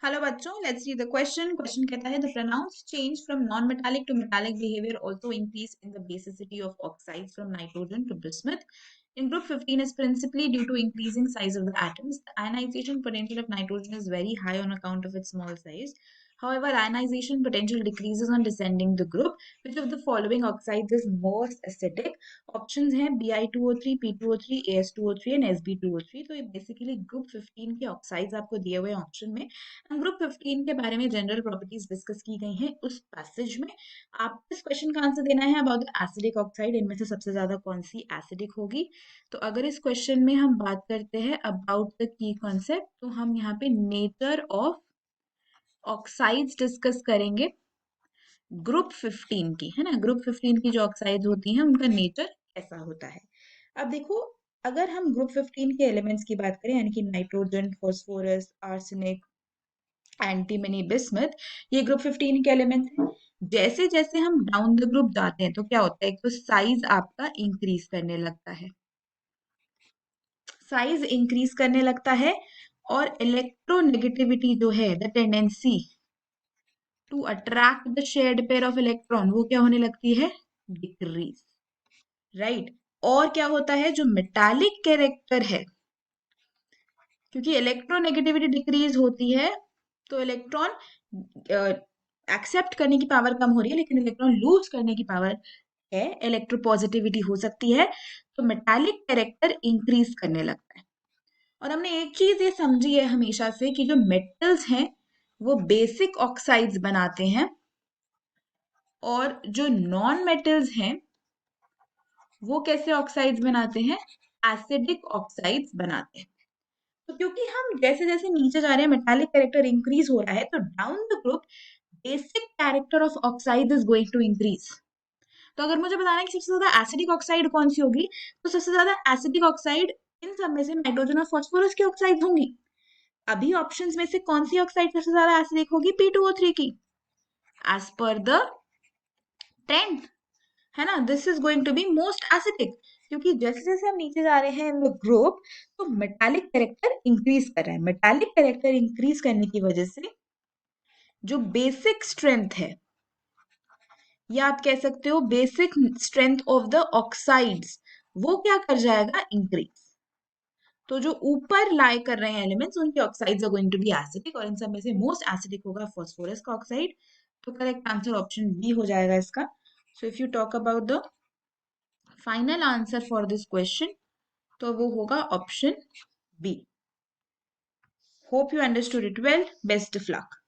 Hello बच्चों, let's read the question. Question कहता है the pronounce change from non metallic to metallic behaviour also increase in the basicity of oxides from nitrogen to bismuth. In group 15 is principally due to increasing size of the atoms. The ionization potential of nitrogen is very high on account of its small size. However, ionization potential decreases on descending the group. Which of the following oxides is most acidic? Options हैं Bi2O3, P2O3, As2O3 and Sb2O3. तो ये basically group 15 के oxides आपको दिए हुए option में। हम group 15 के बारे में जनरल प्रॉपर्टीज डिस्कस की गई हैं उस पैसेज में। आपको इस क्वेश्चन का आंसर देना है अबाउट द एसिडिक ऑक्साइड, इनमें से सबसे ज्यादा कौन सी एसिडिक होगी। तो अगर इस क्वेश्चन में हम बात करते हैं अबाउट द की कॉन्सेप्ट, तो हम यहाँ पे नेचर ऑफ ऑक्साइड्स डिस्कस करेंगे ग्रुप 15 की, है ना। ग्रुप 15 की जो ऑक्साइड्स होती हैं उनका नेचर कैसा होता है। अब देखो, अगर हम ग्रुप 15 के एलिमेंट्स की बात करें, यानी कि nitrogen, phosphorus, arsenic, antimony, bismuth, ये ग्रुप 15 के एलिमेंट्स हैं। जैसे जैसे हम डाउन द ग्रुप जाते हैं तो क्या होता है, एक तो साइज आपका इंक्रीज करने लगता है, साइज इंक्रीज करने लगता है, और इलेक्ट्रोनेगेटिविटी जो है, the tendency to attract the shared pair of electron, वो क्या होने लगती है, डिक्रीज, राइट। और क्या होता है, जो मेटालिक कैरेक्टर है, क्योंकि इलेक्ट्रोनेगेटिविटी डिक्रीज होती है तो इलेक्ट्रॉन एक्सेप्ट करने की पावर कम हो रही है, लेकिन इलेक्ट्रॉन लूज करने की पावर है, इलेक्ट्रोपॉजिटिविटी हो सकती है, तो मेटालिक कैरेक्टर इंक्रीज करने लगता है। और हमने एक चीज ये समझी है हमेशा से कि जो मेटल्स हैं वो बेसिक ऑक्साइड्स बनाते हैं, और जो नॉन मेटल्स हैं वो कैसे ऑक्साइड्स बनाते हैं, एसिडिक ऑक्साइड्स बनाते हैं। तो क्योंकि हम जैसे जैसे नीचे जा रहे हैं मेटालिक कैरेक्टर इंक्रीज हो रहा है, तो down the group basic character of oxide is going to increase. तो अगर मुझे बताना है कि सबसे ज्यादा एसिडिक ऑक्साइड कौन सी होगी, तो सबसे ज्यादा एसिडिक ऑक्साइड इन सब में से नाइट्रोजन और फास्फोरस की ऑक्साइड होंगी। अभी ऑप्शंस में से कौन सी ऑक्साइड सबसे ज्यादा एसिडिक होगी, P2O3 की, एज पर द ट्रेंड, है ना। This is going to be most acidic, क्योंकि जैसे जैसे हम नीचे जा रहे हैं इन द ग्रुप, तो मेटालिक कैरेक्टर इंक्रीज कर रहा है। मेटालिक कैरेक्टर इंक्रीज करने की वजह से जो बेसिक स्ट्रेंथ है, या आप कह सकते हो basic strength of the oxides, वो क्या कर जाएगा, इंक्रीज। तो जो ऊपर लाई कर रहे हैं एलिमेंट्स, उनके oxides are going to be acidic, और इन सब में से मोस्ट एसिडिक होगा फास्फोरस का ऑक्साइड। तो करेक्ट आंसर ऑप्शन बी हो जाएगा इसका। So if you talk about the final answer for this question, तो वो होगा option B. Hope you understood it well, best of luck.